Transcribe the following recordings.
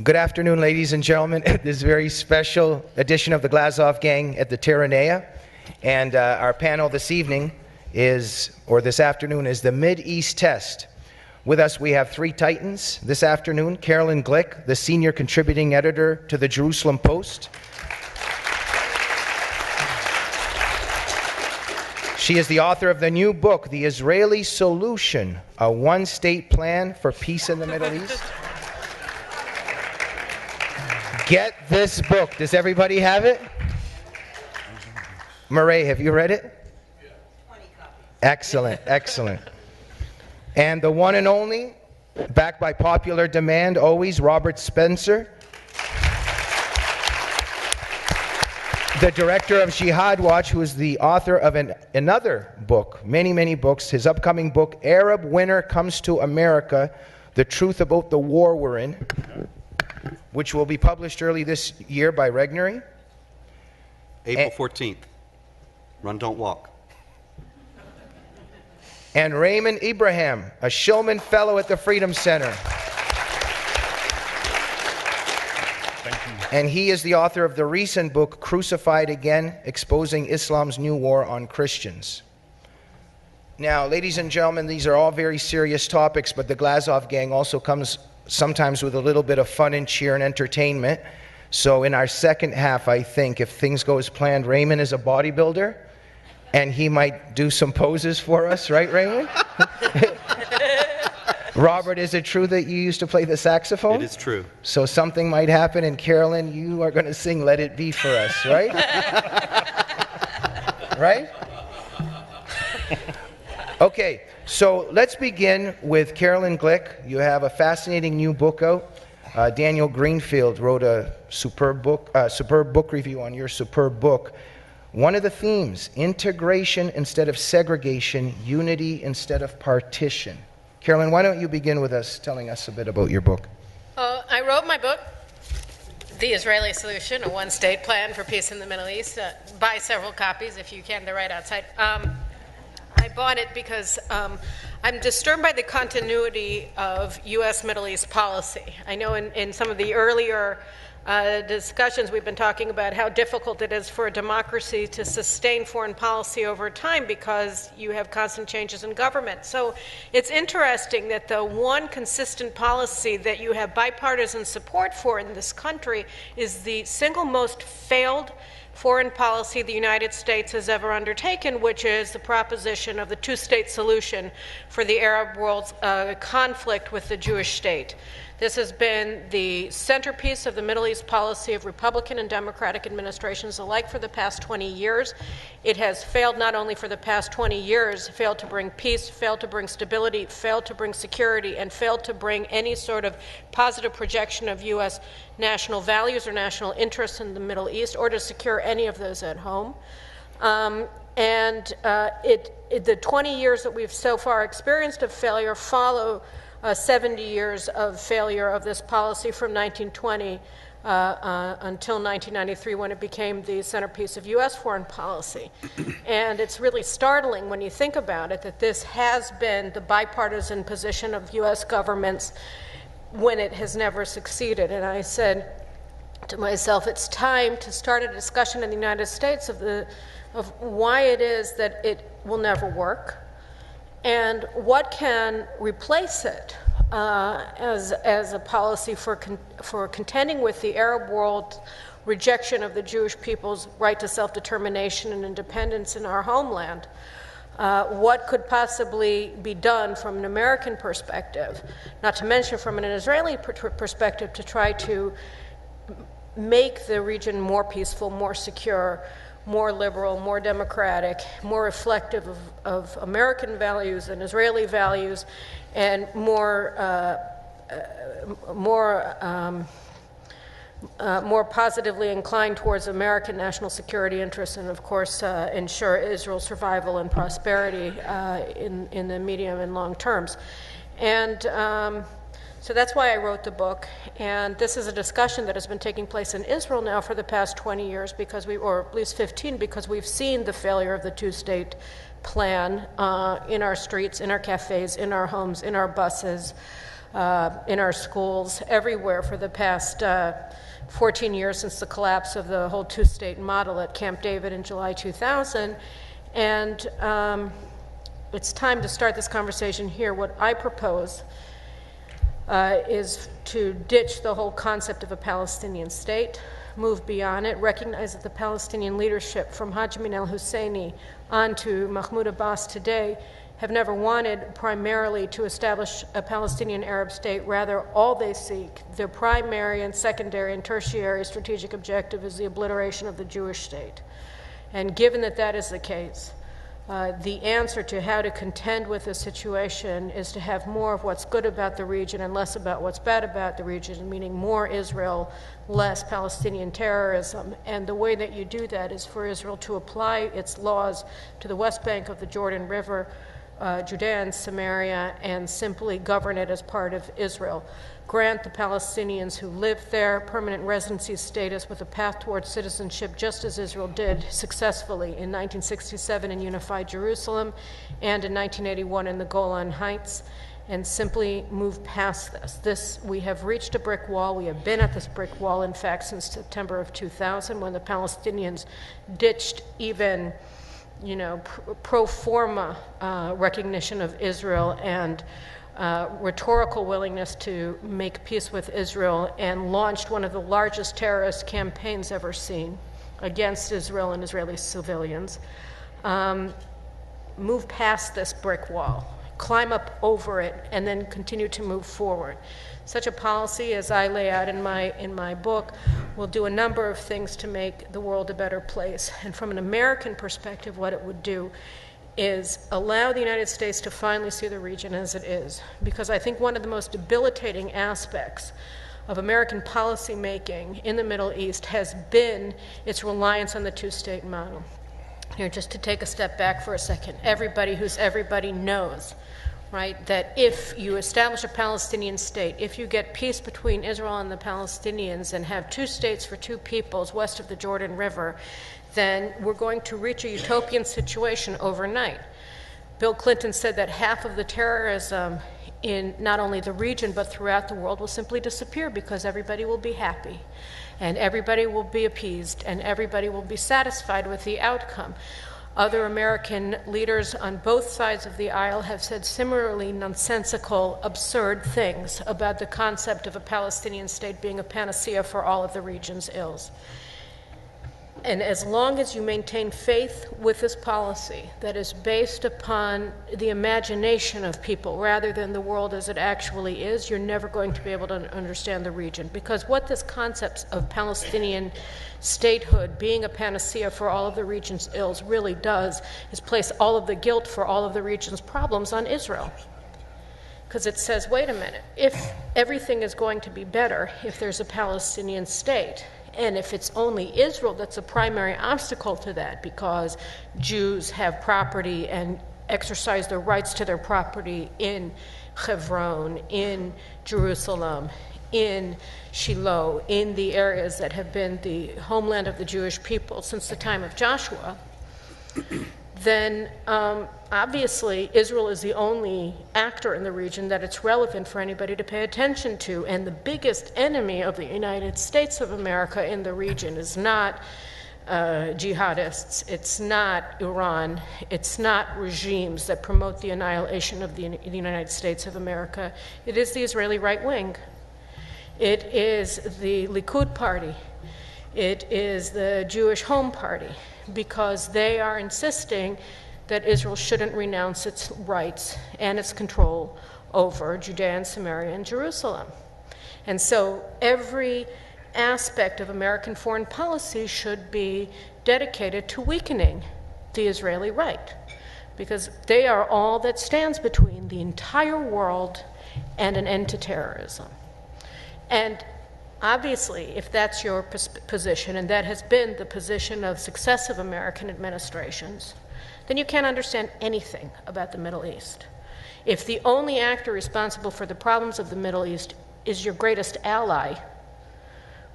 Good afternoon, ladies and gentlemen, at this very special edition of the Glazov Gang at the Terranea. And our panel this evening this afternoon is the Mideast test. With us we have three titans this afternoon. Carolyn Glick, the senior contributing editor to the Jerusalem Post. She is the author of the new book, The Israeli Solution, a one-state plan for peace in the Middle East. Get this book. Does everybody have it? Murray, have you read it? 20 copies. Excellent, excellent. And the one and only, backed by popular demand always, Robert Spencer, the director of Jihad Watch, who is the author of another book, many books. His upcoming book, Arab Winter Comes to America, The Truth About the War We're In, which will be published early this year by Regnery. April 14th. Run, don't walk. And Raymond Ibrahim, a Shillman Fellow at the Freedom Center. Thank you. And he is the author of the recent book, Crucified Again, Exposing Islam's New War on Christians. Now, ladies and gentlemen, these are all very serious topics, but the Glazov Gang also comes sometimes with a little bit of fun and cheer and entertainment. So in our second half, I think, if things go as planned, Raymond is a bodybuilder, and he might do some poses for us, right, Raymond? Robert, is it true that you used to play the saxophone? It is true. So something might happen, and Carolyn, you are going to sing Let It Be for us, right? Right? Okay, so let's begin with Carolyn Glick. You have a fascinating new book out. Daniel Greenfield wrote a superb book review on your superb book. One of the themes, integration instead of segregation, unity instead of partition. Carolyn, why don't you begin with us telling us a bit about your book? I wrote my book, The Israeli Solution, a one-state plan for peace in the Middle East. Buy several copies if you can. They're right outside. I bought it because I'm disturbed by the continuity of U.S. Middle East policy. I know in some of the earlier discussions we've been talking about how difficult it is for a democracy to sustain foreign policy over time because you have constant changes in government. So it's interesting that the one consistent policy that you have bipartisan support for in this country is the single most failed foreign policy the United States has ever undertaken, which is the proposition of the two-state solution for the Arab world's conflict with the Jewish state. This has been the centerpiece of the Middle East policy of Republican and Democratic administrations alike for the past 20 years. It has failed not only for the past 20 years, failed to bring peace, failed to bring stability, failed to bring security, and failed to bring any sort of positive projection of U.S. national values or national interests in the Middle East, or to secure any of those at home. The 20 years that we've so far experienced of failure follow 70 years of failure of this policy from 1920 until 1993, when it became the centerpiece of U.S. foreign policy. And it's really startling when you think about it that this has been the bipartisan position of U.S. governments when it has never succeeded. And I said to myself, it's time to start a discussion in the United States of why it is that it will never work, and what can replace it as a policy for contending with the Arab world's rejection of the Jewish people's right to self-determination and independence in our homeland. What could possibly be done from an American perspective, not to mention from an Israeli perspective, to try to make the region more peaceful, more secure, more liberal, more democratic, more reflective of American values and Israeli values, and more positively inclined towards American national security interests, and of course ensure Israel's survival and prosperity in the medium and long terms. And so that's why I wrote the book, and this is a discussion that has been taking place in Israel now for the past 20 years, or at least 15, because we've seen the failure of the two-state plan in our streets, in our cafes, in our homes, in our buses, in our schools, everywhere for the past 14 years since the collapse of the whole two-state model at Camp David in July 2000. And it's time to start this conversation here. What I propose is to ditch the whole concept of a Palestinian state, move beyond it, recognize that the Palestinian leadership from Haj Amin al-Husseini on to Mahmoud Abbas today have never wanted primarily to establish a Palestinian Arab state. Rather, all they seek, their primary and secondary and tertiary strategic objective, is the obliteration of the Jewish state. And given that that is the case, the answer to how to contend with this situation is to have more of what's good about the region and less about what's bad about the region, meaning more Israel, less Palestinian terrorism. And the way that you do that is for Israel to apply its laws to the West Bank of the Jordan River, Judea and Samaria, and simply govern it as part of Israel. Grant the Palestinians who live there permanent residency status with a path towards citizenship, just as Israel did successfully in 1967 in unified Jerusalem and in 1981 in the Golan Heights, and simply move past this. We have reached a brick wall. We have been at this brick wall, in fact, since September of 2000, when the Palestinians ditched even pro forma recognition of Israel and rhetorical willingness to make peace with Israel, and launched one of the largest terrorist campaigns ever seen against Israel and Israeli civilians. Move past this brick wall, climb up over it, and then continue to move forward. Such a policy, as I lay out in my book, will do a number of things to make the world a better place. And from an American perspective, what it would do is allow the United States to finally see the region as it is. Because I think one of the most debilitating aspects of American policymaking in the Middle East has been its reliance on the two-state model. Just to take a step back for a second, everybody who's everybody knows, right, that if you establish a Palestinian state, if you get peace between Israel and the Palestinians and have two states for two peoples west of the Jordan River, then we're going to reach a utopian situation overnight. Bill Clinton said that half of the terrorism in not only the region but throughout the world will simply disappear because everybody will be happy and everybody will be appeased and everybody will be satisfied with the outcome. Other American leaders on both sides of the aisle have said similarly nonsensical, absurd things about the concept of a Palestinian state being a panacea for all of the region's ills. And as long as you maintain faith with this policy that is based upon the imagination of people rather than the world as it actually is, you're never going to be able to understand the region. Because what this concept of Palestinian statehood being a panacea for all of the region's ills really does is place all of the guilt for all of the region's problems on Israel. Because it says, wait a minute, if everything is going to be better if there's a Palestinian state, and if it's only Israel that's a primary obstacle to that, because Jews have property and exercise their rights to their property in Hebron, in Jerusalem, in Shiloh, in the areas that have been the homeland of the Jewish people since the time of Joshua, then obviously Israel is the only actor in the region that it's relevant for anybody to pay attention to. And the biggest enemy of the United States of America in the region is not jihadists, it's not Iran, it's not regimes that promote the annihilation of the United States of America. It is the Israeli right wing. It is the Likud party. It is the Jewish Home Party, because they are insisting that Israel shouldn't renounce its rights and its control over Judea and Samaria and Jerusalem. And so every aspect of American foreign policy should be dedicated to weakening the Israeli right, because they are all that stands between the entire world and an end to terrorism. And obviously, if that's your position, and that has been the position of successive American administrations, then you can't understand anything about the Middle East. If the only actor responsible for the problems of the Middle East is your greatest ally,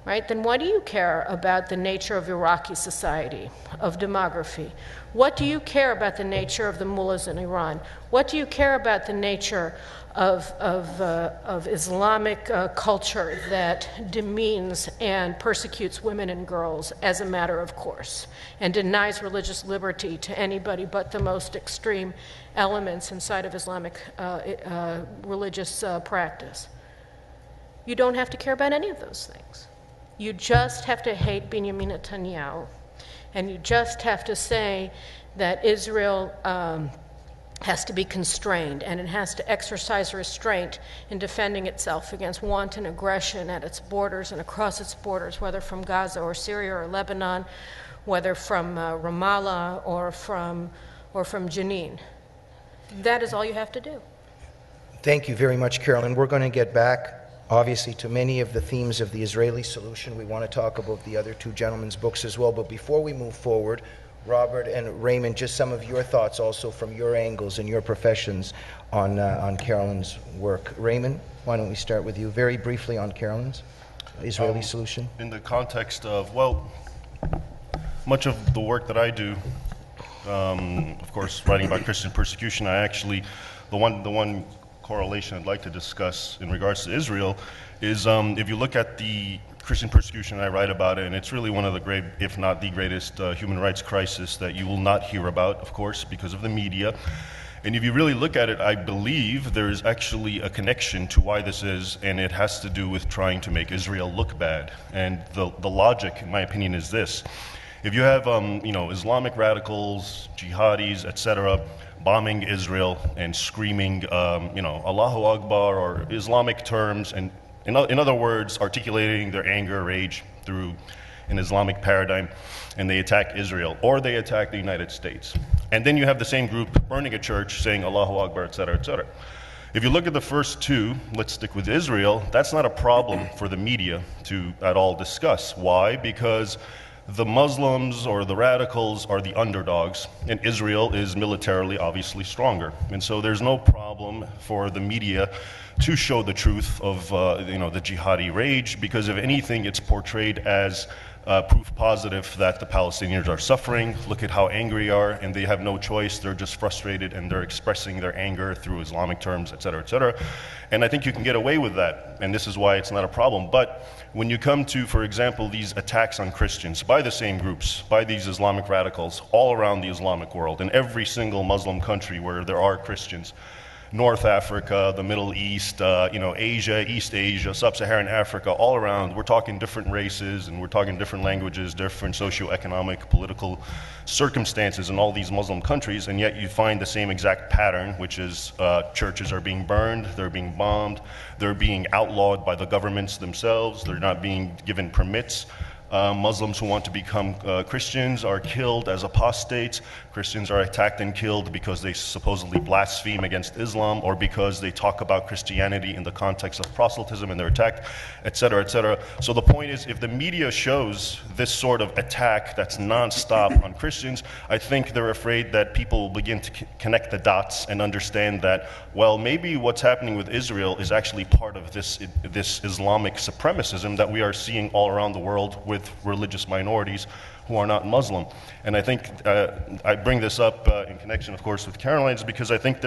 right, then why do you care about the nature of Iraqi society, of demography? What do you care about the nature of the mullahs in Iran? What do you care about the nature of Islamic culture that demeans and persecutes women and girls as a matter of course and denies religious liberty to anybody but the most extreme elements inside of Islamic religious practice? You don't have to care about any of those things. You just have to hate Benjamin Netanyahu, and you just have to say that Israel has to be constrained, and it has to exercise restraint in defending itself against wanton aggression at its borders and across its borders, whether from Gaza or Syria or Lebanon, whether from Ramallah or from Jenin. That is all you have to do. Thank you very much, Carolyn. We're going to get back, obviously, to many of the themes of the Israeli solution. We want to talk about the other two gentlemen's books as well. But before we move forward, Robert and Raymond, just some of your thoughts also from your angles and your professions on Carolyn's work. Raymond, why don't we start with you very briefly on Carolyn's Israeli solution? In the context of, well, much of the work that I do, of course, writing about Christian persecution, I actually, the one correlation I'd like to discuss in regards to Israel is if you look at the Christian persecution, I write about it, and it's really one of the great, if not the greatest, human rights crisis that you will not hear about, of course, because of the media. And if you really look at it, I believe there is actually a connection to why this is, and it has to do with trying to make Israel look bad. And the logic, in my opinion, is this. If you have, Islamic radicals, jihadis, etc., bombing Israel and screaming, Allahu Akbar or Islamic terms, and in other words, articulating their anger, rage through an Islamic paradigm, and they attack Israel, or they attack the United States. And then you have the same group burning a church, saying Allahu Akbar, etc., etc. If you look at the first two, let's stick with Israel, that's not a problem for the media to at all discuss. Why? Because the Muslims or the radicals are the underdogs, and Israel is militarily obviously stronger. And so there's no problem for the media to show the truth of the jihadi rage, because if anything, it's portrayed as proof positive that the Palestinians are suffering. Look at how angry they are, and they have no choice. They're just frustrated, and they're expressing their anger through Islamic terms, etc., etc. And I think you can get away with that, and this is why it's not a problem. But when you come to, for example, these attacks on Christians by the same groups, by these Islamic radicals all around the Islamic world, in every single Muslim country where there are Christians, North Africa, the Middle East, Asia, East Asia, Sub-Saharan Africa, all around. We're talking different races, and we're talking different languages, different socioeconomic, political circumstances in all these Muslim countries, and yet you find the same exact pattern, which is churches are being burned, they're being bombed, they're being outlawed by the governments themselves, they're not being given permits. Muslims who want to become Christians are killed as apostates. Christians are attacked and killed because they supposedly blaspheme against Islam, or because they talk about Christianity in the context of proselytism and they're attacked, etc., etc. So the point is, if the media shows this sort of attack that's nonstop on Christians, I think they're afraid that people will begin to connect the dots and understand that, well, maybe what's happening with Israel is actually part of this Islamic supremacism that we are seeing all around the world with religious minorities who are not Muslim. And I think I bring this up in connection, of course, with Caroline's, because I think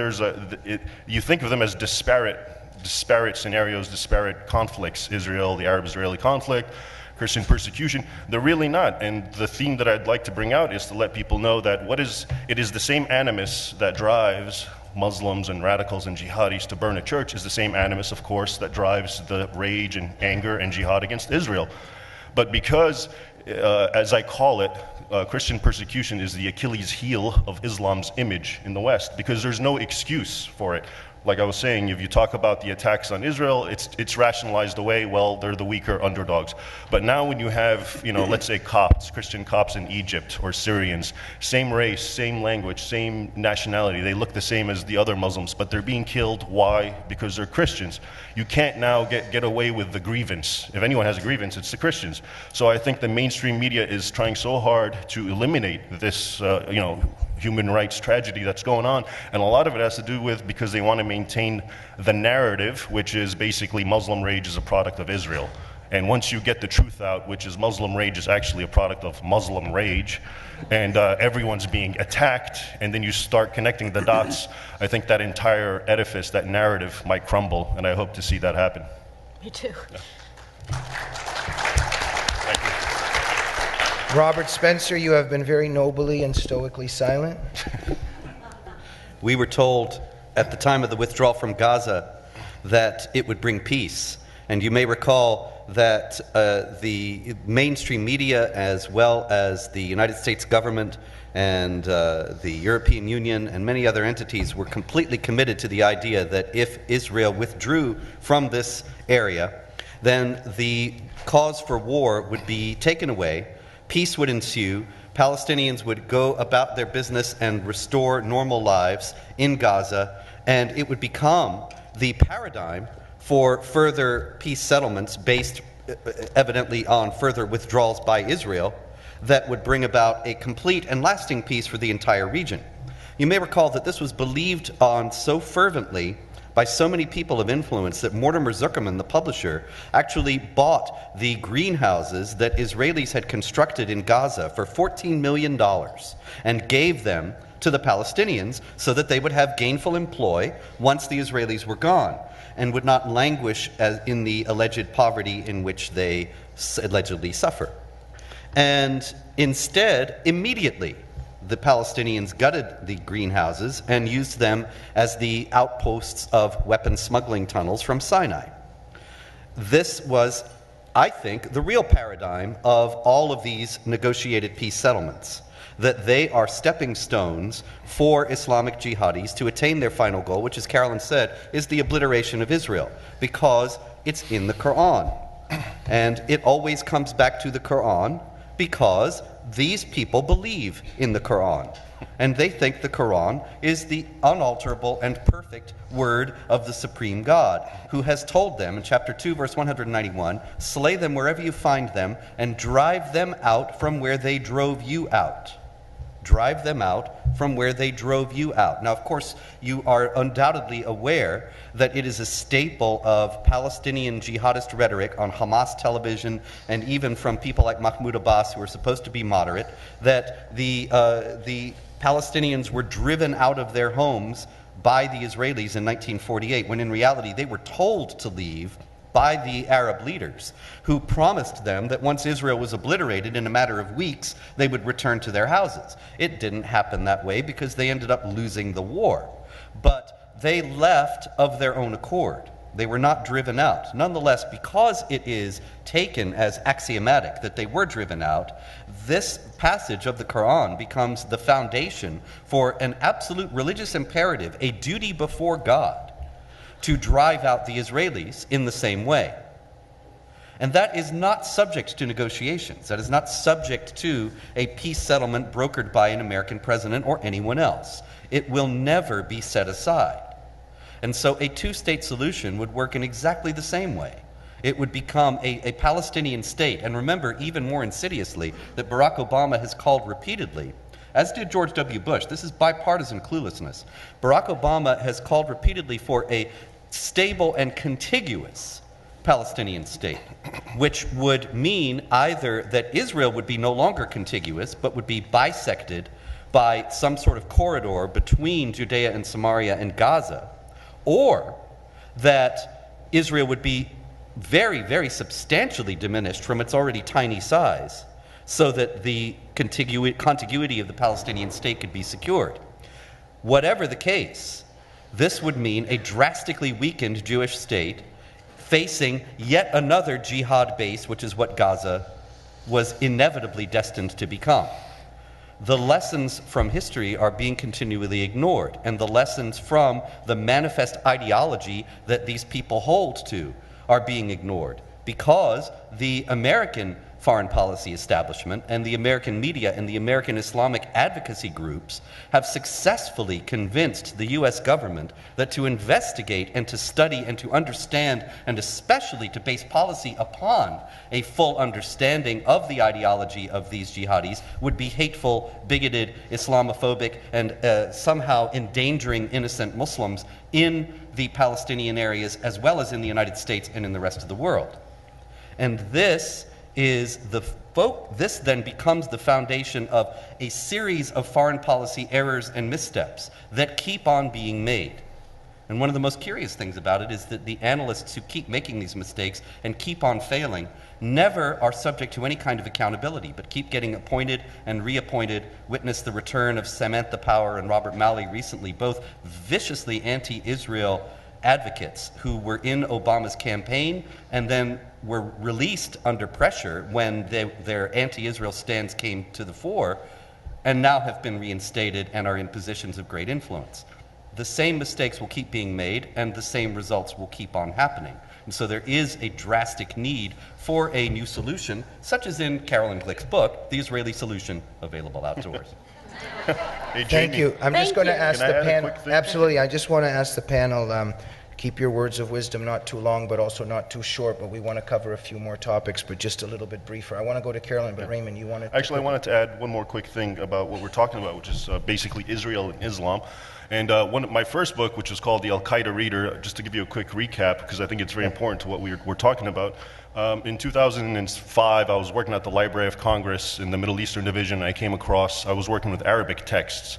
you think of them as disparate scenarios, disparate conflicts: Israel, the Arab-Israeli conflict, Christian persecution. They're really not. And the theme that I'd like to bring out is to let people know that it is the same animus that drives Muslims and radicals and jihadis to burn a church is the same animus, of course, that drives the rage and anger and jihad against Israel. But because, as I call it, Christian persecution is the Achilles heel of Islam's image in the West, because there's no excuse for it. Like I was saying, if you talk about the attacks on Israel, it's rationalized away. Well, they're the weaker underdogs. But now when you have, let's say Copts, Christian Copts in Egypt, or Syrians, same race, same language, same nationality, they look the same as the other Muslims, but they're being killed. Why? Because they're Christians. You can't now get away with the grievance. If anyone has a grievance, it's the Christians. So I think the mainstream media is trying so hard to eliminate this, human rights tragedy that's going on, and a lot of it has to do with because they want to maintain the narrative, which is basically Muslim rage is a product of Israel. And once you get the truth out, which is Muslim rage is actually a product of Muslim rage, and everyone's being attacked, and then you start connecting the dots, I think that entire edifice, that narrative might crumble, and I hope to see that happen. Me too. Yeah. Thank you. Robert Spencer, you have been very nobly and stoically silent. We were told at the time of the withdrawal from Gaza that it would bring peace. And you may recall that the mainstream media, as well as the United States government and the European Union and many other entities, were completely committed to the idea that if Israel withdrew from this area, then the cause for war would be taken away, peace would ensue, Palestinians would go about their business and restore normal lives in Gaza, and it would become the paradigm for further peace settlements based evidently on further withdrawals by Israel that would bring about a complete and lasting peace for the entire region. You may recall that this was believed on so fervently by so many people of influence that Mortimer Zuckerman, the publisher, actually bought the greenhouses that Israelis had constructed in Gaza for $14 million and gave them to the Palestinians so that they would have gainful employ once the Israelis were gone, and would not languish as in the alleged poverty in which they allegedly suffer. And instead, immediately, the Palestinians gutted the greenhouses and used them as the outposts of weapon smuggling tunnels from Sinai. This was, I think, the real paradigm of all of these negotiated peace settlements, that they are stepping stones for Islamic jihadis to attain their final goal, which, as Carolyn said, is the obliteration of Israel, because it's in the Quran. And it always comes back to the Quran because these people believe in the Quran. And they think the Quran is the unalterable and perfect word of the Supreme God, who has told them in chapter 2, verse 191, slay them wherever you find them and drive them out from where they drove you out. Drive them out from where they drove you out. Now, of course, you are undoubtedly aware that it is a staple of Palestinian jihadist rhetoric on Hamas television, and even from people like Mahmoud Abbas, who are supposed to be moderate, that the Palestinians were driven out of their homes by the Israelis in 1948, when in reality they were told to leave by the Arab leaders, who promised them that once Israel was obliterated in a matter of weeks, they would return to their houses. It didn't happen that way because they ended up losing the war. But they left of their own accord. They were not driven out. Nonetheless, because it is taken as axiomatic that they were driven out, this passage of the Quran becomes the foundation for an absolute religious imperative, a duty before God, to drive out the Israelis in the same way. And that is not subject to negotiations. That is not subject to a peace settlement brokered by an American president or anyone else. It will never be set aside. And so a two-state solution would work in exactly the same way. It would become a Palestinian state. And remember, even more insidiously, that Barack Obama has called repeatedly, as did George W. Bush. This is bipartisan cluelessness. Barack Obama has called repeatedly for a stable and contiguous Palestinian state, which would mean either that Israel would be no longer contiguous, but would be bisected by some sort of corridor between Judea and Samaria and Gaza, or that Israel would be very, very substantially diminished from its already tiny size, so that the contiguity of the Palestinian state could be secured. Whatever the case, this would mean a drastically weakened Jewish state facing yet another jihad base, which is what Gaza was inevitably destined to become. The lessons from history are being continually ignored, and the lessons from the manifest ideology that these people hold to are being ignored, because the American foreign policy establishment and the American media and the American Islamic advocacy groups have successfully convinced the U.S. government that to investigate and to study and to understand, and especially to base policy upon a full understanding of the ideology of these jihadis, would be hateful, bigoted, Islamophobic, and somehow endangering innocent Muslims in the Palestinian areas as well as in the United States and in the rest of the world. And this then becomes the foundation of a series of foreign policy errors and missteps that keep on being made. And one of the most curious things about it is that the analysts who keep making these mistakes and keep on failing never are subject to any kind of accountability, but keep getting appointed and reappointed. Witness the return of Samantha Power and Robert Malley recently, both viciously anti-Israel advocates who were in Obama's campaign and then were released under pressure when their anti-Israel stands came to the fore, and now have been reinstated and are in positions of great influence. The same mistakes will keep being made, and the same results will keep on happening. And so there is a drastic need for a new solution, such as in Carolyn Glick's book, The Israeli Solution, available outdoors. Hey, Thank Jamie, you. I'm just going to ask Can I the add a panel. quick thing? Absolutely. I just want to ask the panel, keep your words of wisdom not too long, but also not too short. But we want to cover a few more topics, but just a little bit briefer. I want to go to Carolyn, but Raymond, you wanted to... Actually, I wanted to add one more quick thing about what we're talking about, which is basically Israel and Islam. And my first book, which is called The Al-Qaeda Reader, just to give you a quick recap, because I think it's very important to what we're talking about. In 2005, I was working at the Library of Congress in the Middle Eastern Division. I was working with Arabic texts.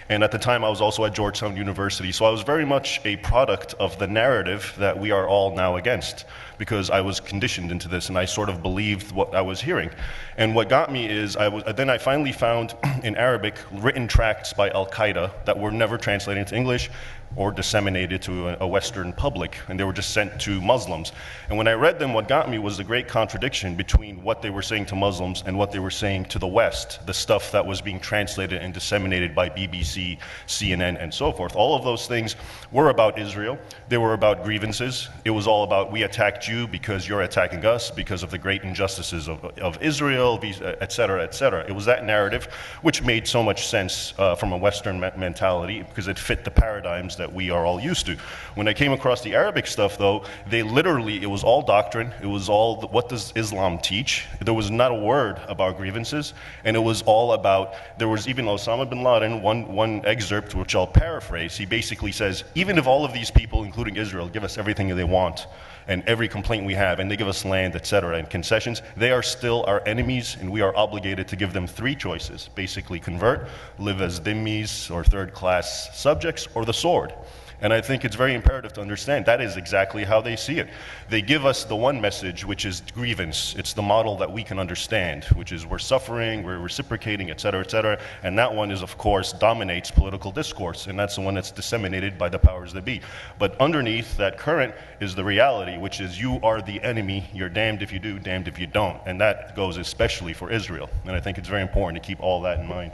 And at the time, I was also at Georgetown University. So I was very much a product of the narrative that we are all now against, because I was conditioned into this and I sort of believed what I was hearing. And what got me is then I finally found in Arabic written tracts by Al-Qaeda that were never translated into English or disseminated to a Western public, and they were just sent to Muslims. And when I read them, what got me was the great contradiction between what they were saying to Muslims and what they were saying to the West, the stuff that was being translated and disseminated by BBC, CNN, and so forth. All of those things were about Israel. They were about grievances. It was all about, we attacked you because you're attacking us because of the great injustices of Israel, et cetera, et cetera. It was that narrative which made so much sense from a Western mentality, because it fit the paradigms that we are all used to. When I came across the Arabic stuff, though, it was all doctrine. It was all, what does Islam teach? There was not a word about grievances, and it was all about, there was even Osama bin Laden, one excerpt, which I'll paraphrase. He basically says, even if all of these people, including Israel, give us everything they want, and every complaint we have, and they give us land, etc., and concessions, they are still our enemies, and we are obligated to give them three choices. Basically, convert, live as dhimmis, or third-class subjects, or the sword. And I think it's very imperative to understand that is exactly how they see it. They give us the one message, which is grievance. It's the model that we can understand, which is we're suffering, we're reciprocating, et cetera, and that one is, of course, dominates political discourse, and that's the one that's disseminated by the powers that be. But underneath that current is the reality, which is you are the enemy, you're damned if you do, damned if you don't, and that goes especially for Israel. And I think it's very important to keep all that in mind.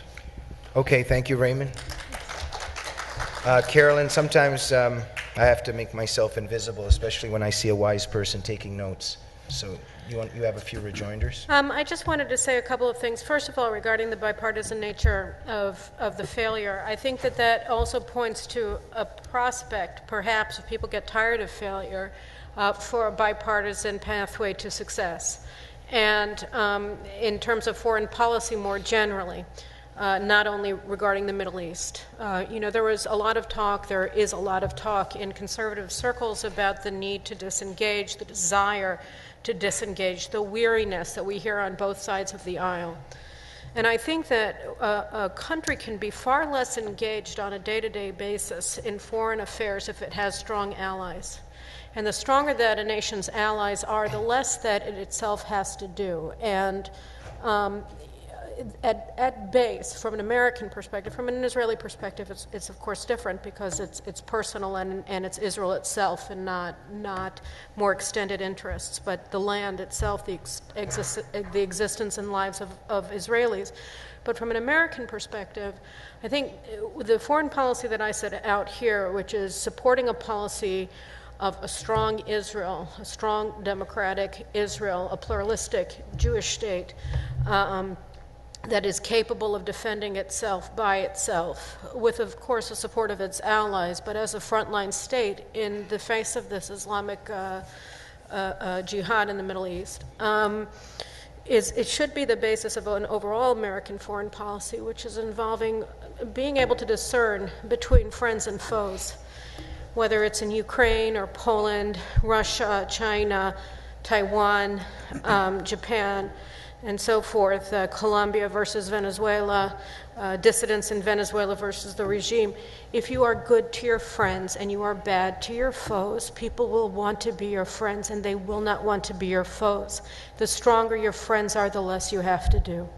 Okay, thank you, Raymond. Carolyn, sometimes I have to make myself invisible, especially when I see a wise person taking notes. So you have a few rejoinders? I just wanted to say a couple of things. First of all, regarding the bipartisan nature of the failure, I think that also points to a prospect, perhaps, if people get tired of failure, for a bipartisan pathway to success. And in terms of foreign policy more generally, not only regarding the Middle East. There is a lot of talk in conservative circles about the need to disengage, the desire to disengage, the weariness that we hear on both sides of the aisle. And I think that a country can be far less engaged on a day-to-day basis in foreign affairs if it has strong allies. And the stronger that a nation's allies are, the less that it itself has to do. And at base, from an American perspective, from an Israeli perspective, it's of course different because it's personal and it's Israel itself and not more extended interests, but the land itself, the existence and lives of Israelis. But from an American perspective, I think the foreign policy that I set out here, which is supporting a policy of a strong Israel, a strong democratic Israel, a pluralistic Jewish state, that is capable of defending itself by itself, with, of course, the support of its allies, but as a frontline state in the face of this Islamic jihad in the Middle East. It should be the basis of an overall American foreign policy, which is involving being able to discern between friends and foes, whether it's in Ukraine or Poland, Russia, China, Taiwan, Japan, and so forth, Colombia versus Venezuela, dissidents in Venezuela versus the regime. If you are good to your friends and you are bad to your foes, people will want to be your friends and they will not want to be your foes. The stronger your friends are, the less you have to do.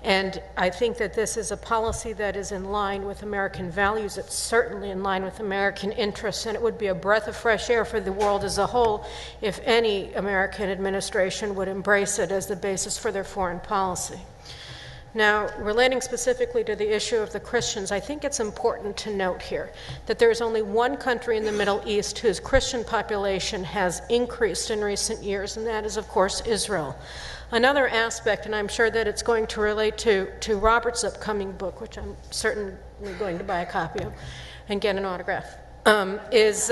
And I think that this is a policy that is in line with American values. It's certainly in line with American interests, and it would be a breath of fresh air for the world as a whole if any American administration would embrace it as the basis for their foreign policy. Now, relating specifically to the issue of the Christians, I think it's important to note here that there is only one country in the Middle East whose Christian population has increased in recent years, and that is, of course, Israel. Another aspect, and I'm sure that it's going to relate to Robert's upcoming book, which I'm certainly going to buy a copy of and get an autograph, is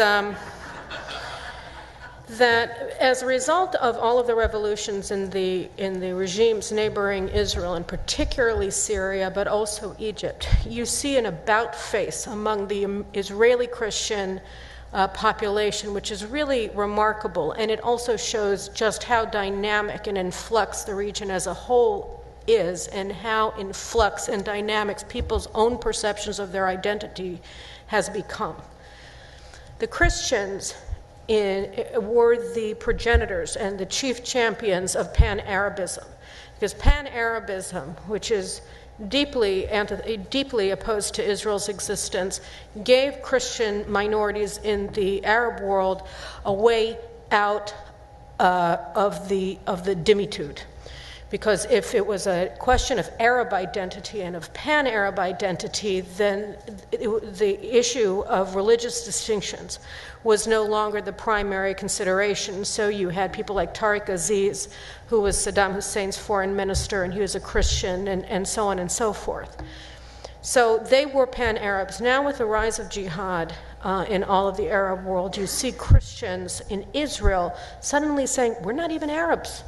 that as a result of all of the revolutions in the regimes neighboring Israel, and particularly Syria, but also Egypt, you see an about-face among the Israeli Christian population, which is really remarkable, and it also shows just how dynamic and in flux the region as a whole is, and how in flux and dynamics people's own perceptions of their identity has become. The Christians were the progenitors and the chief champions of Pan-Arabism, because Pan-Arabism, which is deeply opposed to Israel's existence, gave Christian minorities in the Arab world a way out of the dimitude. Because if it was a question of Arab identity and of Pan-Arab identity, then the issue of religious distinctions was no longer the primary consideration. So you had people like Tariq Aziz, who was Saddam Hussein's foreign minister, and he was a Christian, and so on and so forth. So they were Pan-Arabs. Now with the rise of jihad in all of the Arab world, you see Christians in Israel suddenly saying, we're not even Arabs.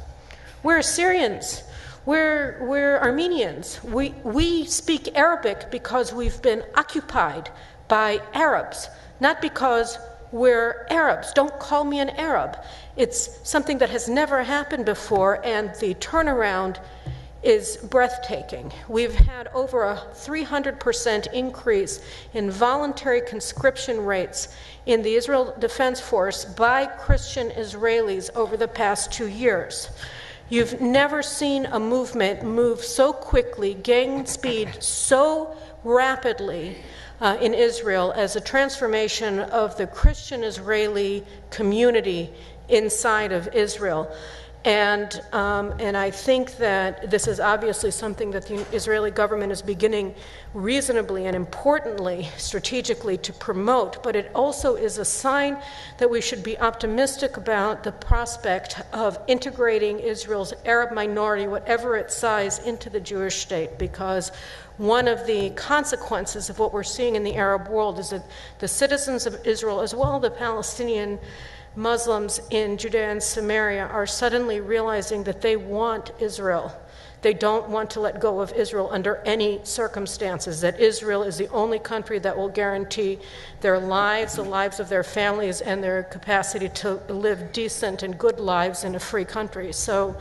We're Assyrians. We're Armenians. We speak Arabic because we've been occupied by Arabs, not because we're Arabs. Don't call me an Arab. It's something that has never happened before, and the turnaround is breathtaking. We've had over a 300% increase in voluntary conscription rates in the Israel Defense Force by Christian Israelis over the past 2 years. You've never seen a movement move so quickly, gain speed so rapidly in Israel as a transformation of the Christian Israeli community inside of Israel. And I think that this is obviously something that the Israeli government is beginning reasonably and importantly, strategically to promote, but it also is a sign that we should be optimistic about the prospect of integrating Israel's Arab minority, whatever its size, into the Jewish state, because one of the consequences of what we're seeing in the Arab world is that the citizens of Israel, as well as the Palestinian Muslims in Judea and Samaria, are suddenly realizing that they want Israel. They don't want to let go of Israel under any circumstances, that Israel is the only country that will guarantee their lives, the lives of their families, and their capacity to live decent and good lives in a free country. So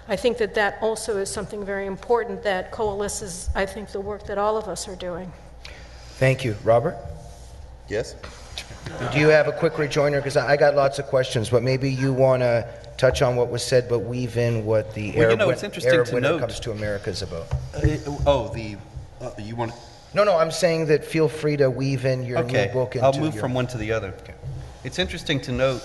I think that that also is something very important that coalesces, I think, the work that all of us are doing. Thank you. Robert? Yes? Do you have a quick rejoinder? Because I got lots of questions, but maybe you want to touch on what was said, but weave in what the Arab when it comes to America is about. You want to? No, I'm saying that feel free to weave in your new book into I'll move from one to the other. Okay. It's interesting to note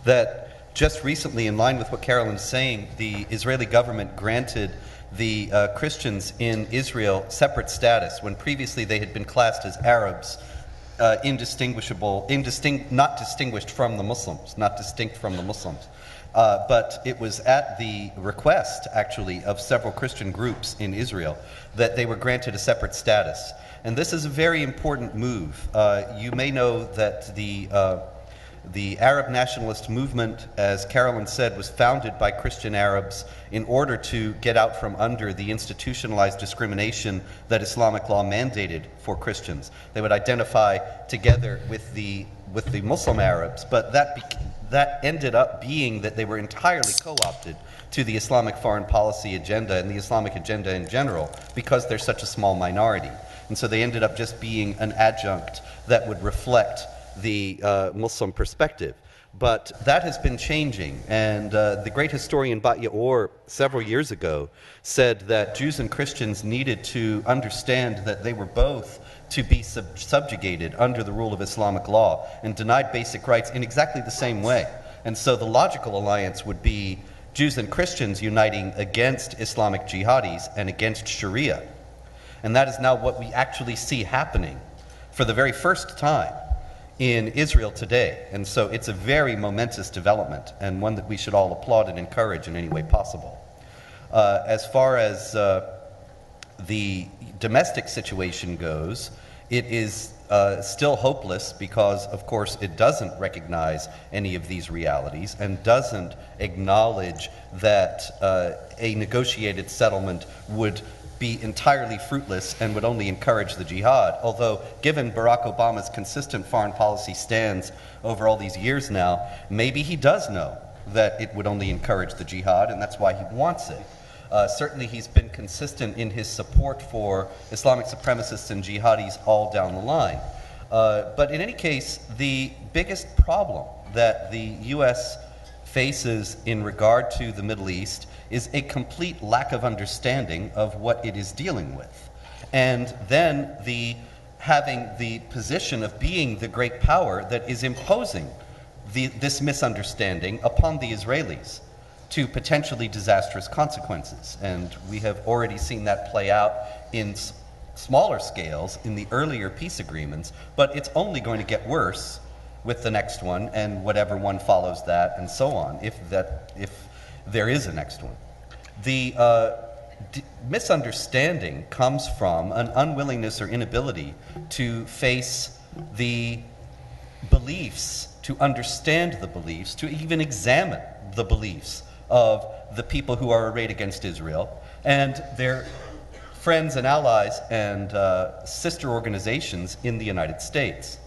that just recently, in line with what Carolyn's saying, the Israeli government granted the Christians in Israel separate status when previously they had been classed as Arabs. Not distinguished from the Muslims, not distinct from the Muslims. But it was at the request, actually, of several Christian groups in Israel that they were granted a separate status. And this is a very important move. You may know that the Arab nationalist movement, as Carolyn said, was founded by Christian Arabs in order to get out from under the institutionalized discrimination that Islamic law mandated for Christians. They would identify together with the Muslim Arabs, but that ended up being that they were entirely co-opted to the Islamic foreign policy agenda and the Islamic agenda in general because they're such a small minority. And so they ended up just being an adjunct that would reflect the Muslim perspective. But that has been changing, and the great historian Bat Yaor several years ago said that Jews and Christians needed to understand that they were both to be subjugated under the rule of Islamic law and denied basic rights in exactly the same way. And so the logical alliance would be Jews and Christians uniting against Islamic jihadis and against Sharia. And that is now what we actually see happening for the very first time in Israel today. And so it's a very momentous development, and one that we should all applaud and encourage in any way possible. As far as the domestic situation goes, it is still hopeless because, of course, it doesn't recognize any of these realities and doesn't acknowledge that a negotiated settlement would be entirely fruitless and would only encourage the jihad. Although, given Barack Obama's consistent foreign policy stands over all these years now, maybe he does know that it would only encourage the jihad, and that's why he wants it. Certainly he's been consistent in his support for Islamic supremacists and jihadis all down the line. But in any case, the biggest problem that the U.S. faces in regard to the Middle East is a complete lack of understanding of what it is dealing with. And then having the position of being the great power that is imposing this misunderstanding upon the Israelis to potentially disastrous consequences. And we have already seen that play out in smaller scales in the earlier peace agreements, but it's only going to get worse with the next one and whatever one follows that and so on, if there is a next one. The misunderstanding comes from an unwillingness or inability to face the beliefs, to understand the beliefs, to even examine the beliefs of the people who are arrayed against Israel and their friends and allies and sister organizations in the United States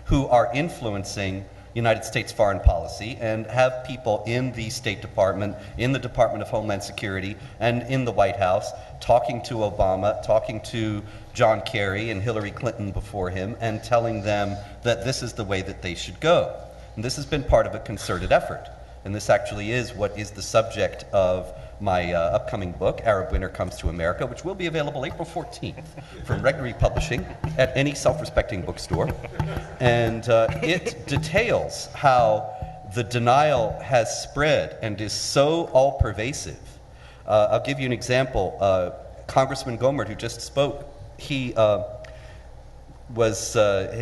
who are influencing United States foreign policy and have people in the State Department, in the Department of Homeland Security, and in the White House talking to Obama, talking to John Kerry and Hillary Clinton before him, and telling them that this is the way that they should go. And this has been part of a concerted effort. And this actually is what is the subject of my upcoming book, Arab Winter Comes to America, which will be available April 14th from Regnery Publishing at any self-respecting bookstore. And it details how the denial has spread and is so all-pervasive. I'll give you an example. Congressman Gohmert, who just spoke, he had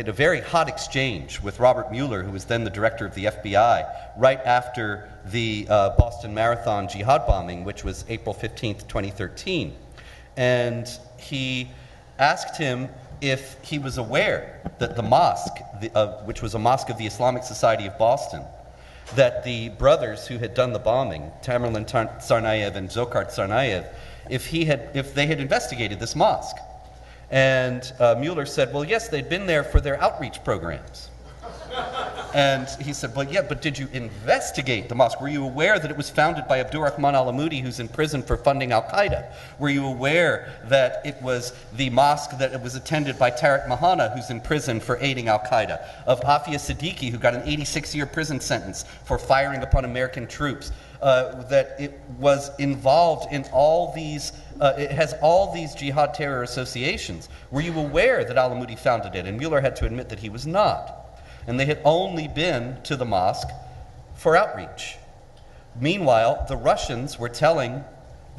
a very hot exchange with Robert Mueller, who was then the director of the FBI, right after the Boston Marathon jihad bombing, which was April 15th, 2013. And he asked him if he was aware that the mosque, which was a mosque of the Islamic Society of Boston, that the brothers who had done the bombing, Tamerlan Tsarnaev and Dzhokhar Tsarnaev, if they had investigated this mosque. And Mueller said, well, yes, they'd been there for their outreach programs. And he said, well, yeah, but did you investigate the mosque? Were you aware that it was founded by Abdurrahman al-Amoudi, who's in prison for funding al-Qaeda? Were you aware that it was the mosque that it was attended by Tariq Mahana, who's in prison for aiding al-Qaeda? Of Afia Siddiqui, who got an 86-year prison sentence for firing upon American troops? That it was involved in all these, it has all these jihad terror associations. Were you aware that al-Amoudi founded it? And Mueller had to admit that he was not. And they had only been to the mosque for outreach. Meanwhile, the Russians were telling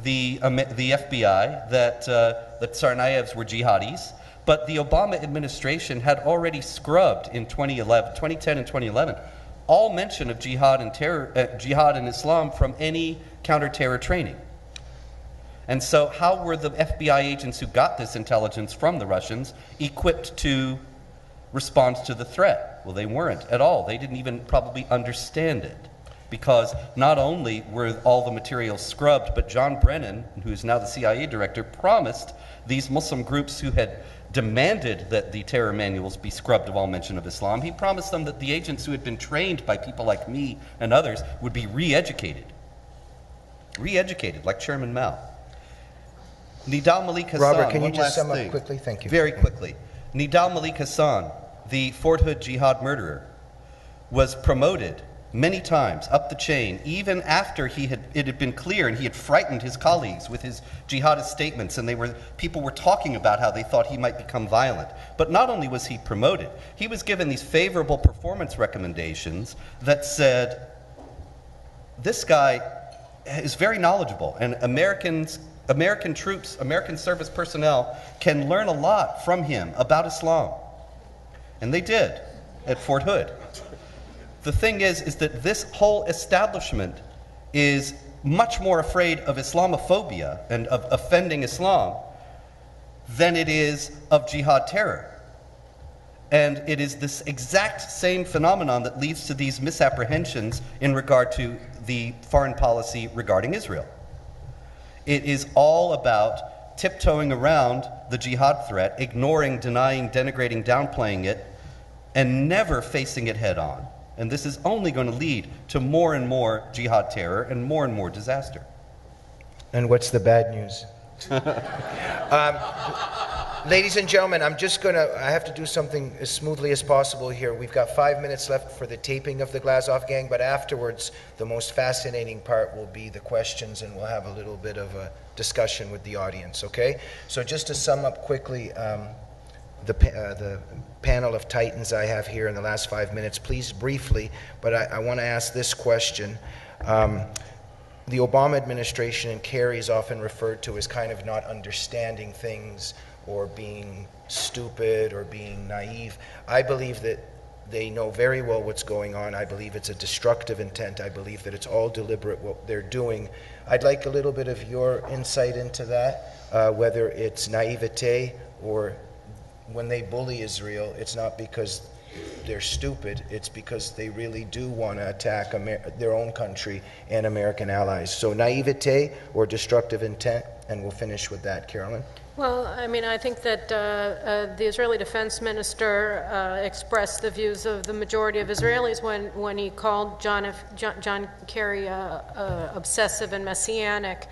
the FBI that the Tsarnaevs were jihadis, but the Obama administration had already scrubbed in 2010 and 2011 all mention of jihad and Islam from any counter-terror training. And so how were the FBI agents who got this intelligence from the Russians equipped to respond to the threat? Well, they weren't at all. They didn't even probably understand it. because not only were all the materials scrubbed, but John Brennan, who is now the CIA director, promised these Muslim groups who had demanded that the terror manuals be scrubbed of all mention of Islam, he promised them that the agents who had been trained by people like me and others would be re-educated. Re-educated, like Chairman Mao. Nidal Malik Hassan. Robert, can you one just last sum thing. up quickly? Thank you. Very quickly. Nidal Malik Hassan, the Fort Hood jihad murderer, was promoted many times up the chain, even after it had been clear and he had frightened his colleagues with his jihadist statements, and people were talking about how they thought he might become violent. But not only was he promoted, he was given these favorable performance recommendations that said, this guy is very knowledgeable, and American troops, American service personnel can learn a lot from him about Islam. And they did at Fort Hood. The thing is that this whole establishment is much more afraid of Islamophobia and of offending Islam than it is of jihad terror. And it is this exact same phenomenon that leads to these misapprehensions in regard to the foreign policy regarding Israel. It is all about tiptoeing around the jihad threat, ignoring, denying, denigrating, downplaying it, and never facing it head on. And this is only going to lead to more and more jihad terror and more disaster. And what's the bad news? Ladies and gentlemen, I have to do something as smoothly as possible here. We've got 5 minutes left for the taping of the Glazov gang, but afterwards, the most fascinating part will be the questions, and we'll have a little bit of a discussion with the audience, okay? So just to sum up quickly, the panel of titans I have here in the last 5 minutes, please briefly, but I want to ask this question. The Obama administration and Kerry is often referred to as kind of not understanding things or being stupid or being naive. I believe that they know very well what's going on. I believe it's a destructive intent. I believe that it's all deliberate what they're doing. I'd like a little bit of your insight into that, whether it's naivete or when they bully Israel, it's not because they're stupid, it's because they really do want to attack their own country and American allies. So naivete or destructive intent, and we'll finish with that. Carolyn? Well, I mean, I think that the Israeli defense minister expressed the views of the majority of Israelis when he called John Kerry obsessive and messianic.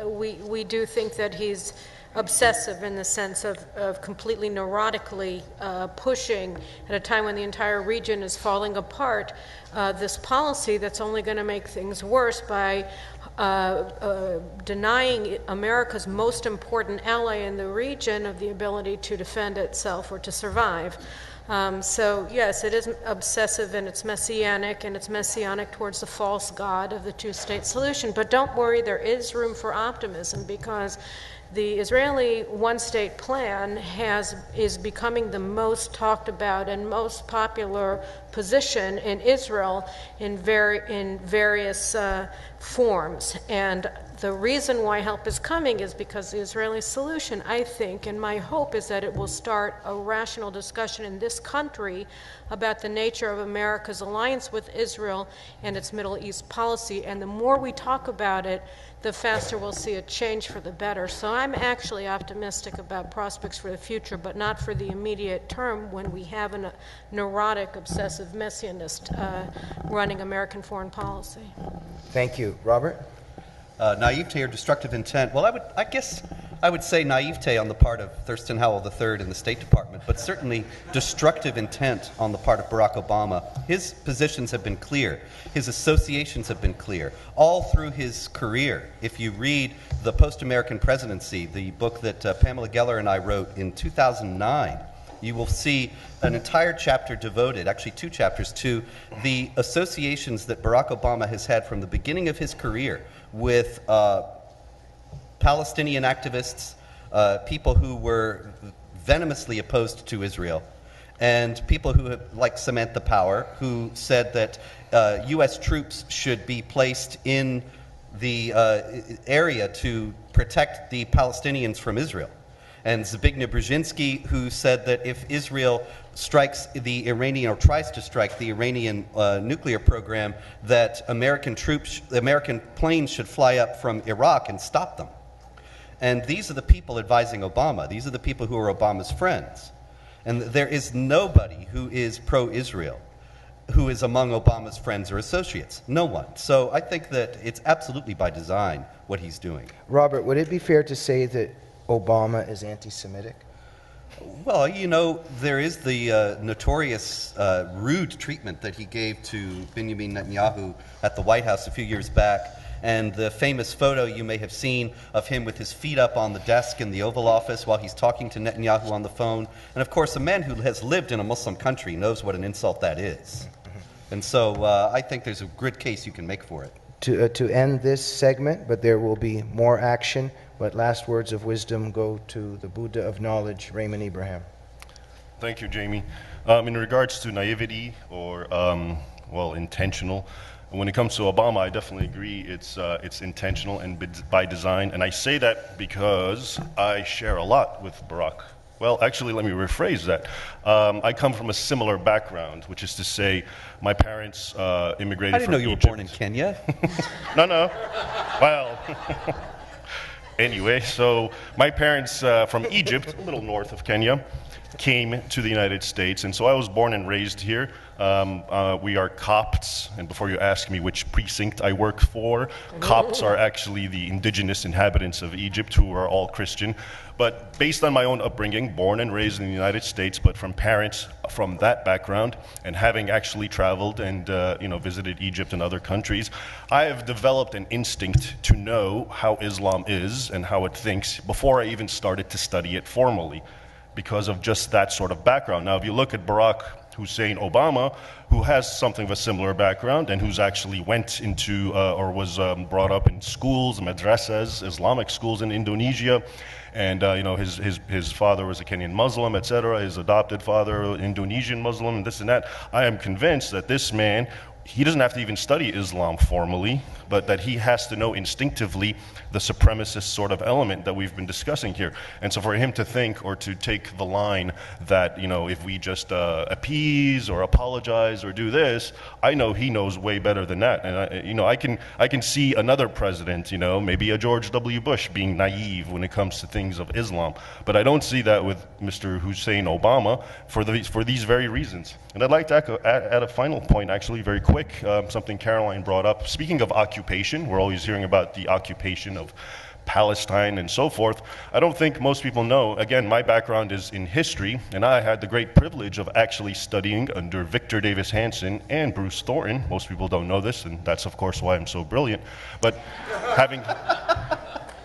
We do think that he's obsessive in the sense of completely neurotically pushing at a time when the entire region is falling apart this policy that's only going to make things worse by denying America's most important ally in the region of the ability to defend itself or to survive. So yes, it is obsessive and it's messianic towards the false god of the two-state solution. But don't worry, there is room for optimism, because the Israeli one-state plan is becoming the most talked about and most popular position in Israel in various forms. And the reason why help is coming is because the Israeli solution, I think, and my hope is that it will start a rational discussion in this country about the nature of America's alliance with Israel and its Middle East policy. And the more we talk about it, the faster we'll see a change for the better. So I'm actually optimistic about prospects for the future, but not for the immediate term when we have a neurotic, obsessive messianist running American foreign policy. Thank you. Robert? Naivete or destructive intent? Well, I guess I would say naivete on the part of Thurston Howell III in the State Department, but certainly destructive intent on the part of Barack Obama. His positions have been clear. His associations have been clear. All through his career, if you read The Post-American Presidency, the book that Pamela Geller and I wrote in 2009, you will see an entire chapter devoted, actually 2 chapters, to the associations that Barack Obama has had from the beginning of his career with Palestinian activists, people who were venomously opposed to Israel, and people who, like Samantha Power, who said that U.S. troops should be placed in the area to protect the Palestinians from Israel. and Zbigniew Brzezinski, who said that if Israel strikes the Iranian, or tries to strike the Iranian nuclear program, that American planes should fly up from Iraq and stop them. And these are the people advising Obama. These are the people who are Obama's friends. And there is nobody who is pro-Israel who is among Obama's friends or associates. No one. So I think that it's absolutely by design what he's doing. Robert, would it be fair to say that Obama is anti-Semitic? Well, you know, there is the notorious rude treatment that he gave to Benjamin Netanyahu at the White House a few years back, and the famous photo you may have seen of him with his feet up on the desk in the Oval Office while he's talking to Netanyahu on the phone. And of course, a man who has lived in a Muslim country knows what an insult that is. And so I think there's a good case you can make for it. To end this segment, but there will be more action. But last words of wisdom go to the Buddha of knowledge, Raymond Ibrahim. Thank you, Jamie. In regards to naivety or, intentional, when it comes to Obama, I definitely agree it's intentional and by design. And I say that because I share a lot with Barack. Well, actually, let me rephrase that. I come from a similar background, which is to say, my parents immigrated from Egypt. I didn't know you were born in Kenya. No. Well, anyway, so my parents from Egypt, a little north of Kenya, came to the United States, and so I was born and raised here. We are Copts, and before you ask me which precinct I work for, Copts are actually the indigenous inhabitants of Egypt who are all Christian. But based on my own upbringing, born and raised in the United States, but from parents from that background, and having actually traveled and visited Egypt and other countries, I have developed an instinct to know how Islam is and how it thinks before I even started to study it formally, because of just that sort of background. Now, if you look at Barack Hussein Obama, who has something of a similar background and who's actually went into or was brought up in schools, madrasas, Islamic schools in Indonesia, and his father was a Kenyan Muslim, etc. His adopted father, Indonesian Muslim, and this and that. I am convinced that this man, he doesn't have to even study Islam formally, but that he has to know instinctively the supremacist sort of element that we've been discussing here. And so for him to think or to take the line that, if we just appease or apologize or do this, I know he knows way better than that. And I can see another president, maybe a George W. Bush being naive when it comes to things of Islam. But I don't see that with Mr. Hussein Obama for these very reasons. And I'd like to add a final point, actually, very quick, something Caroline brought up. Speaking of occupation, we're always hearing about the occupation of Palestine and so forth. I don't think most people know. Again, my background is in history, and I had the great privilege of actually studying under Victor Davis Hanson and Bruce Thornton. Most people don't know this, and that's, of course, why I'm so brilliant. But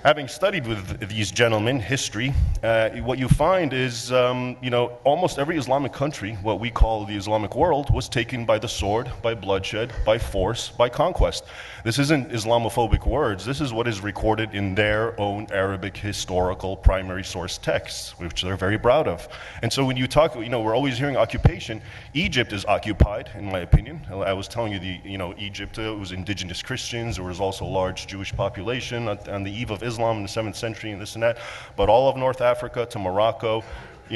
having studied with these gentlemen history, what you find is, almost every Islamic country, what we call the Islamic world, was taken by the sword, by bloodshed, by force, by conquest. This isn't Islamophobic words. This is what is recorded in their own Arabic historical primary source texts, which they're very proud of. And so when you talk, we're always hearing occupation. Egypt is occupied, in my opinion. I was telling you, Egypt was indigenous Christians. There was also a large Jewish population on the eve of Islam in the 7th century and this and that. But all of North Africa to Morocco,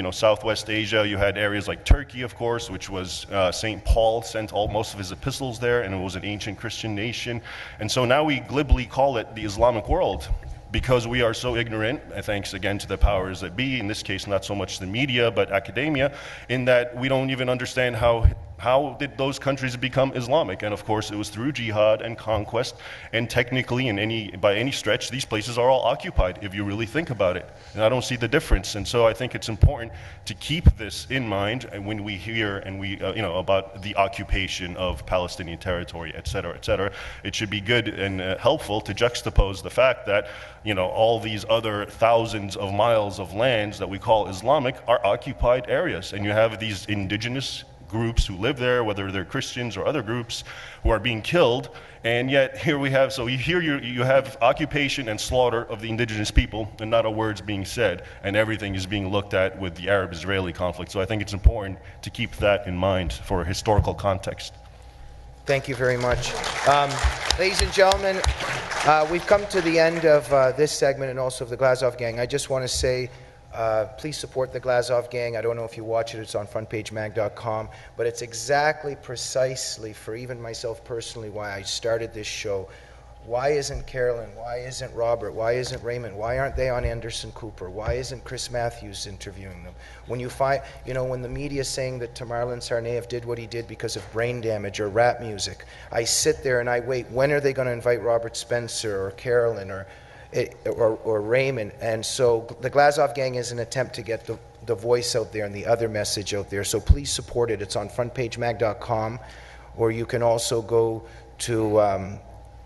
Southwest Asia, you had areas like Turkey, of course, which was St. Paul sent most of his epistles there, and it was an ancient Christian nation. And so now we glibly call it the Islamic world because we are so ignorant, thanks again to the powers that be, in this case not so much the media, but academia, in that we don't even understand how did those countries become Islamic? And of course, it was through jihad and conquest, and technically, by any stretch, these places are all occupied, if you really think about it. And I don't see the difference. And so I think it's important to keep this in mind when we hear about the occupation of Palestinian territory, et cetera, et cetera. It should be good and helpful to juxtapose the fact that, all these other thousands of miles of lands that we call Islamic are occupied areas. And you have these indigenous groups who live there, whether they're Christians or other groups, who are being killed. And yet here we have, you have occupation and slaughter of the indigenous people, and not a word's being said, and everything is being looked at with the Arab-Israeli conflict. So I think it's important to keep that in mind for historical context. Thank you very much. Ladies and gentlemen, we've come to the end of this segment and also of the Glazov Gang. I just want to say Please support the Glazov gang. I don't know if you watch it. It's on frontpagemag.com. But it's exactly, precisely, for even myself personally, why I started this show. Why isn't Carolyn? Why isn't Robert? Why isn't Raymond? Why aren't they on Anderson Cooper? Why isn't Chris Matthews interviewing them? When you find, when the media is saying that Tamerlan Tsarnaev did what he did because of brain damage or rap music, I sit there and I wait. When are they going to invite Robert Spencer or Carolyn or Raymond? And so the Glazov gang is an attempt to get the voice out there and the other message out there. So please support it. It's on frontpagemag.com, or you can also go to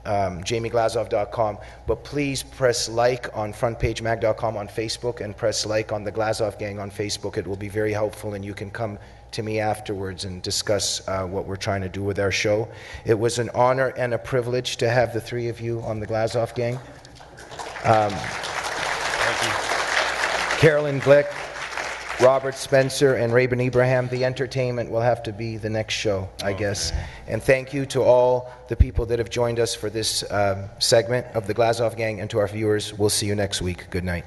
jamieglazov.com, but please press like on frontpagemag.com on Facebook and press like on the Glazov gang on Facebook. It will be very helpful, and you can come to me afterwards and discuss what we're trying to do with our show. It was an honor and a privilege to have the three of you on the Glazov gang. Thank you. Carolyn Glick, Robert Spencer, and Raymond Ibrahim. The entertainment will have to be the next show, I guess. And thank you to all the people that have joined us for this segment of the Glazov gang, and to our viewers. We'll see you next week. Good night.